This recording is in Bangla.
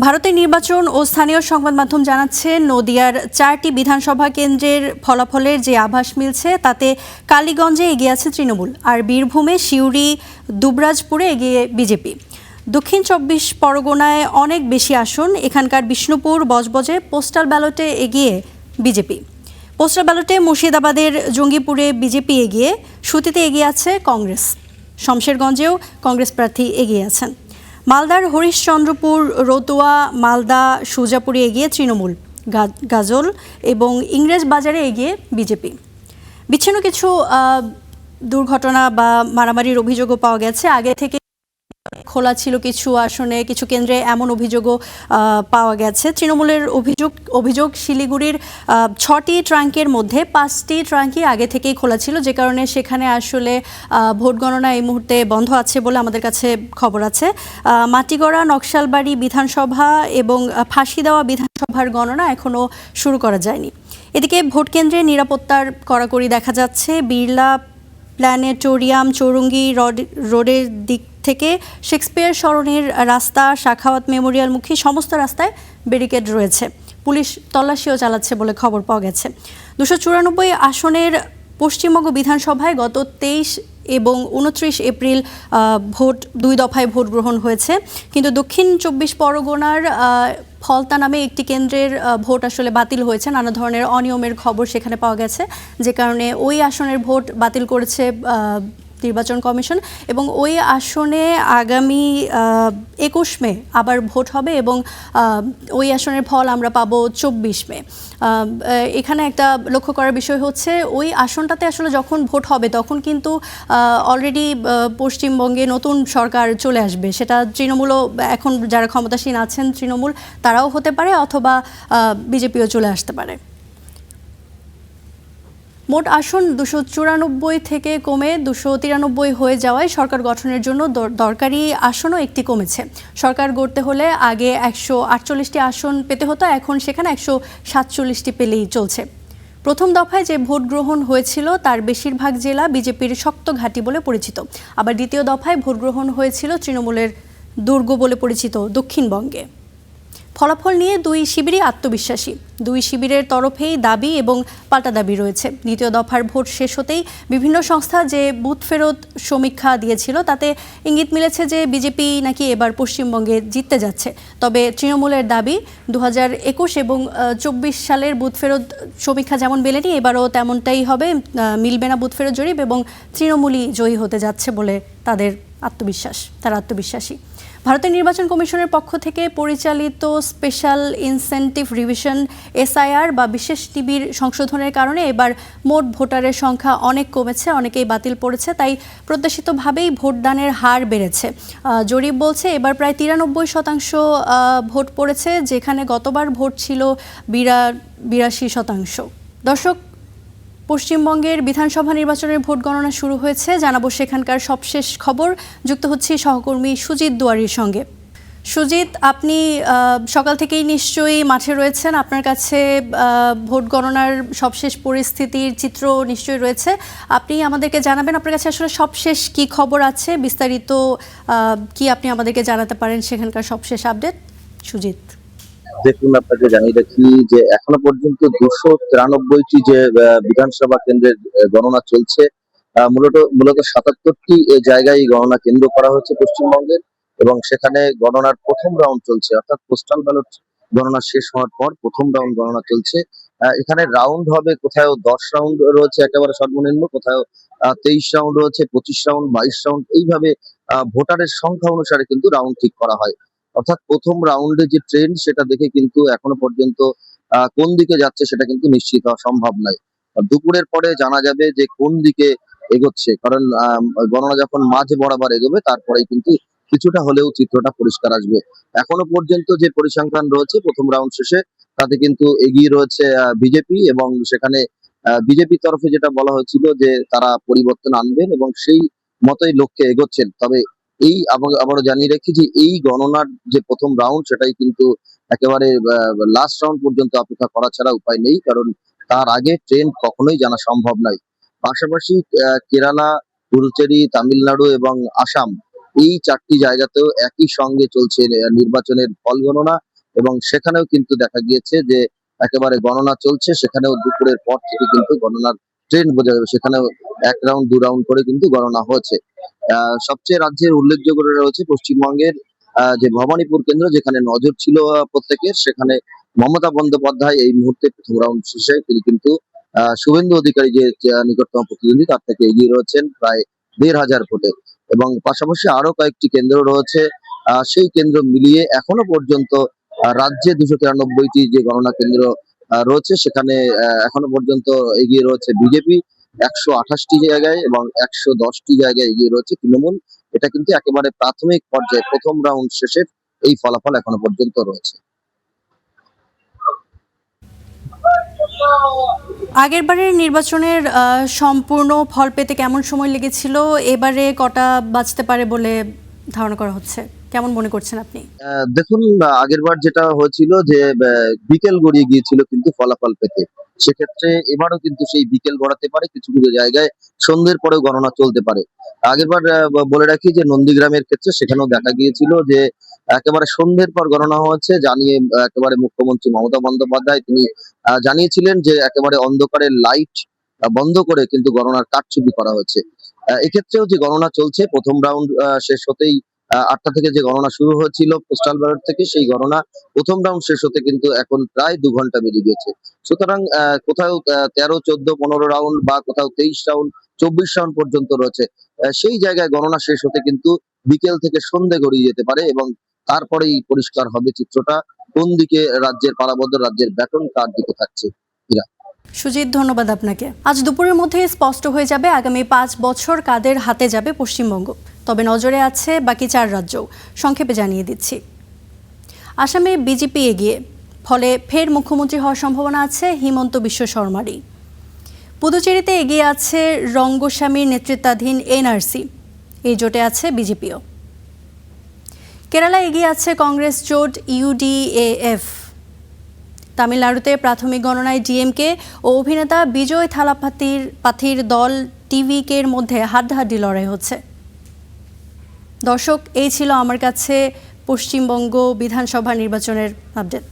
ভারতের নির্বাচন ও স্থানীয় সংবাদ মাধ্যম জানাচ্ছে, নদিয়ার 4টি বিধানসভা কেন্দ্রের ফলাফলের যে আভাস মিলছে তাতে কালীগঞ্জে এগিয়ে আছে তৃণমূল, আর বীরভূমে সিউড়ি দুবরাজপুরে এগিয়ে বিজেপি। দক্ষিণ 24 পরগনায় অনেক বেশি আসন, এখানকার বিষ্ণুপুর বজবজে পোস্টাল ব্যালটে এগিয়ে বিজেপি। পোস্টাল ব্যালটে মুর্শিদাবাদের জঙ্গিপুরে বিজেপি এগিয়ে, সুতিতে এগিয়ে আছে কংগ্রেস। শমশেরগঞ্জেও কংগ্রেস প্রার্থী এগিয়ে আছেন। মালদার হরিশচন্দ্রপুর, রতুয়া, মালদা, সুজাপুরে এগিয়ে তৃণমূল, গাজল এবং ইংরেজ বাজারে এগিয়ে বিজেপি। বিচ্ছিন্ন কিছু দুর্ঘটনা বা মারামারির অভিযোগও পাওয়া গেছে। আগে থেকে খোলা ছিল কিছু আসনে, কিছু কেন্দ্রে এমন অভিযোগও পাওয়া গেছে। তৃণমূলের অভিযোগ শিলিগুড়ির 6টি ট্রাঙ্কের মধ্যে 5টি ট্রাঙ্কই আগে থেকেই খোলা ছিল, যে কারণে সেখানে আসলে ভোট গণনা এই মুহূর্তে বন্ধ আছে বলে আমাদের কাছে খবর আছে। মাটিগড়া, নকশালবাড়ি বিধানসভা এবং ফাঁসি দেওয়া বিধানসভার গণনা এখনও শুরু করা যায়নি। এদিকে ভোট কেন্দ্রে নিরাপত্তার কড়াকড়ি দেখা যাচ্ছে। বিড়লা প্ল্যানেটোরিয়াম, চৌরঙ্গি রোডের দিক থেকে শেক্সপিয়ার সরণির রাস্তা, সাখাওয়াত মেমোরিয়ালমুখী সমস্ত রাস্তায় ব্যারিকেড রয়েছে। পুলিশ তল্লাশিও চালাচ্ছে বলে খবর পাওয়া গেছে। 294 আসনের পশ্চিমবঙ্গ বিধানসভায় গত 23 এবং 29 এপ্রিল ভোট 2 দফায় ভোট গ্রহণ হয়েছে, কিন্তু দক্ষিণ 24 পরগনার ফলতা নামে একটি কেন্দ্রের ভোট আসলে বাতিল হয়েছে। নানা ধরনের অনিয়মের খবর সেখানে পাওয়া গেছে, যে কারণে ওই আসনের ভোট বাতিল করেছে নির্বাচন কমিশন, এবং ওই আসনে আগামী 21 মে আবার ভোট হবে এবং ওই আসনের ফল আমরা পাবো 24 মে। এখানে একটা লক্ষ্য করার বিষয় হচ্ছে, ওই আসনটাতে আসলে যখন ভোট হবে তখন কিন্তু অলরেডি পশ্চিমবঙ্গে নতুন সরকার চলে আসবে। সেটা তৃণমূলও, এখন যারা ক্ষমতাসীন আছেন তৃণমূল, তারাও হতে পারে, অথবা বিজেপিও চলে আসতে পারে। মোট আসন 294 থেকে কমে 293 হয়ে যাওয়ায় সরকার গঠনের জন্য দরকারি আসনও একটি কমেছে। সরকার গড়তে হলে আগে 148টি আসন পেতে হতো, এখন সেখানে 147টি পেলেই চলছে। প্রথম দফায় যে ভোট গ্রহণ হয়েছিল তার বেশিরভাগ জেলা বিজেপির শক্ত ঘাঁটি বলে পরিচিত। আবার দ্বিতীয় দফায় ভোট গ্রহণ হয়েছিল তৃণমূলের দুর্গ বলে পরিচিত দক্ষিণবঙ্গে। ফলাফল নিয়ে দুই শিবিরই আত্মবিশ্বাসী। দুই শিবিরের তরফেই দাবি এবং পাল্টা দাবি রয়েছে। দ্বিতীয় দফার ভোট শেষ হতেই বিভিন্ন সংস্থা যে বুথ ফেরত সমীক্ষা দিয়েছিল তাতে ইঙ্গিত মিলেছে যে বিজেপি নাকি এবার পশ্চিমবঙ্গে জিততে যাচ্ছে। তবে তৃণমূলের দাবি 2021 এবং 24 সালের বুথ ফেরত সমীক্ষা যেমন মেলেনি, এবারও তেমনটাই হবে, মিলবে না বুথ ফেরত জরিপ, এবং তৃণমূলই জয়ী হতে যাচ্ছে বলে তারা আত্মবিশ্বাসী। ভারতের নির্বাচন কমিশনের পক্ষ থেকে পরিচালিত স্পেশাল ইনসেন্টিভ রিভিশন SIR বা বিশেষ টিবির সংশোধনের কারণে এবার মোট ভোটারের সংখ্যা অনেক কমেছে, অনেকেই বাতিল পড়েছে, তাই প্রত্যাশিতভাবেই ভোটদানের হার বেড়েছে। জরিপ বলছে এবার প্রায় 93% ভোট পড়েছে, যেখানে গতবার ভোট ছিল 82%। দর্শক, পশ্চিমবঙ্গের বিধানসভা নির্বাচনের ভোট গণনা শুরু হয়েছে, জানাবো সেখানকার সবশেষ খবর। যুক্ত হচ্ছি সহকর্মী সুজিত দুয়ারির সঙ্গে। সুজিত, আপনি সকাল থেকেই নিশ্চয়ই মাঠে রয়েছেন, আপনার কাছে ভোট গণনার সবশেষ পরিস্থিতির চিত্র নিশ্চয়ই রয়েছে। আপনি আমাদেরকে জানাবেন আপনার কাছে আসলে সবশেষ কি খবর আছে, বিস্তারিত কি আপনি আমাদেরকে জানাতে পারেন সেখানকার সবশেষ আপডেট। সুজিত, দেখুন, আপনাকে জানিয়ে রাখি যে এখনো পর্যন্ত 293টি যে বিধানসভা কেন্দ্রের গণনা চলছে। মূলত 77টি জায়গায় গণনা কেন্দ্র করা হচ্ছে পশ্চিমবঙ্গের, এবং সেখানে গণনার প্রথম রাউন্ড চলছে, অর্থাৎ পোস্টাল ব্যালট গণনা শেষ হওয়ার পর প্রথম রাউন্ড গণনা চলছে। এখানে রাউন্ড হবে, কোথাও 10 রাউন্ড রয়েছে একেবারে সর্বনিম্ন, কোথাও 23 রাউন্ড রয়েছে, 25 রাউন্ড, 22 রাউন্ড, এইভাবে ভোটারের সংখ্যা অনুসারে কিন্তু রাউন্ড ঠিক করা হয়। অর্থাৎ প্রথম রাউন্ডে যে ট্রেন্ড সেটা দেখে কিন্তু এখনো পর্যন্ত কোন দিকে যাচ্ছে সেটা কিন্তু নিশ্চিত হওয়া সম্ভব নয়। দুপুরের পরে জানা যাবে যে কোন দিকে এগোচ্ছে, কারণ গণনা যখন মাঝ বরাবর এগোবে তারপরেই কিন্তু কিছুটা হলেও চিত্রটা পরিষ্কার আসবে। এখনো পর্যন্ত যে পরিসংখ্যান রয়েছে প্রথম রাউন্ড শেষে, তাতে কিন্তু এগিয়ে রয়েছে বিজেপি, এবং সেখানে বিজেপির তরফে যেটা বলা হয়েছিল যে তারা পরিবর্তন আনবেন এবং সেই মতোই লক্ষ্যে এগোচ্ছেন। তবে আবারও জানিয়ে রাখি যে এই গণনার যে প্রথম রাউন্ড সেটাই কিন্তু একেবারে লাস্ট রাউন্ড পর্যন্ত অপেক্ষা করা ছাড়া উপায় নেই, কারণ তার আগে ট্রেন্ড কখনোই জানা সম্ভব নয়। পাশাপাশি কেরালা, পুদুচেরি, তামিলনাড়ু এবং আসাম, এই 4টি জায়গাতেও একই সঙ্গে চলছে নির্বাচনের ফল গণনা, এবং সেখানেও কিন্তু দেখা গিয়েছে যে একেবারে গণনা চলছে, সেখানেও দুপুরের পর থেকে কিন্তু গণনার ট্রেন্ড বোঝা যাবে, সেখানেও 1 রাউন্ড 2 রাউন্ড করে কিন্তু গণনা হয়েছে। সবচেয়ে রাজ্যের উল্লেখযোগ্য রয়েছে পশ্চিমবঙ্গের যে ভবানীপুর কেন্দ্র, যেখানে নজর ছিল প্রত্যেকের, সেখানে মমতা বন্দ্যোপাধ্যায় এই মুহূর্তে প্রথম রাউন্ড শেষে তিনি কিন্তু শুভেন্দু অধিকারী যে নিকটতম প্রতিদ্বন্দ্বী তার থেকে এগিয়ে রয়েছেন প্রায় 1,500 ভোটে। এবং পাশাপাশি আরো কয়েকটি কেন্দ্র রয়েছে, সেই কেন্দ্র মিলিয়ে এখনো পর্যন্ত রাজ্যে 293টি যে গণনা কেন্দ্র রয়েছে, সেখানে এখনো পর্যন্ত এগিয়ে রয়েছে বিজেপি 128টি জায়গায়, এবং 110টি জায়গায় এগিয়ে রয়েছে তৃণমূল। এটা কিন্তু একেবারে প্রাথমিক পর্যায়ে প্রথম রাউন্ড শেষের এই ফলাফল এখনো পর্যন্ত রয়েছে। আগেরবারের নির্বাচনের সম্পূর্ণ ফল পেতে কেমন সময় লেগেছিল, এবারে কটা বাজতে পারে বলে ধারণা করা হচ্ছে? কেমন মনে করছেন আপনি? দেখুন, আগেরবার যেটা হয়েছিল যে বিকেল গড়িয়ে গিয়েছিল কিন্তু ফলাফল পেতে। সেক্ষেত্রে এবারও কিন্তু সেই বিকেল গড়াতে পারে, কিছু কিছু জায়গায় সন্ধ্যের পরেও গণনা চলতে পারে। আগেরবার বলে রাখি যে নন্দীগ্রামের ক্ষেত্রে সেখানেও দেখা গিয়েছিল যে একেবারে সন্ধ্যের পর গণনা হয়েছে, জানিয়ে একেবারে মুখ্যমন্ত্রী মমতা বন্দ্যোপাধ্যায় তিনি জানিয়েছিলেন যে একেবারে অন্ধকারে লাইট বন্ধ করে কিন্তু গণনার কারচুপি করা হয়েছে। এক্ষেত্রেও যে গণনা চলছে, প্রথম রাউন্ড শেষ হতেই 8টা থেকে যে গণনা শুরু হয়েছিল পোস্টাল ব্যালট থেকে, সেই গণনা প্রথম রাউন্ড শেষ হতে কিন্তু এখন প্রায় 2 ঘন্টা বেজে গিয়েছে। সুতরাং কোথাও 13, 14, 15 রাউন্ড, বা কোথাও 23 রাউন্ড, 24 রাউন্ড পর্যন্ত রয়েছে। সেই জায়গায় গণনা শেষ হতে কিন্তু বিকেল থেকে সন্ধ্যে গড়িয়ে যেতে পারে, এবং তারপরেই পরিষ্কার হবে চিত্রটা কোন দিকে রাজ্যের পালাবদ্ধ রাজ্যের ব্যাটন কার দিকে থাকছে। ইরা। সুজিত, ধন্যবাদ আপনাকে। আজ দুপুরের মধ্যে স্পষ্ট হয়ে যাবে আগামী 5 বছর কাদের হাতে যাবে পশ্চিমবঙ্গ। তবে নজরে আছে বাকি 4 রাজ্য। সংক্ষেপে জানিয়ে দিচ্ছি। আসামে বিজেপি এগিয়ে, ফলে ফের মুখ্যমন্ত্রী হওয়ার সম্ভাবনা আছে হিমন্ত বিশ্ব শর্মারই। পুদুচেরিতে এগিয়ে আছে রঙ্গস্বামীর নেতৃত্বাধীন এনআরসি, এই জোটে আছে বিজেপিও। কেরালায় এগিয়ে আছে কংগ্রেস জোট ইউডিএএফ। তামিলনাড়ুতে প্রাথমিক গণনায় ডিএমকে ও অভিনেতা বিজয় থালাপাথির দল টিভিকের মধ্যে হাড্ডাহাড্ডি লড়াই হচ্ছে। দর্শক, এই ছিল আমার কাছে পশ্চিমবঙ্গ বিধানসভা নির্বাচনের আপডেট।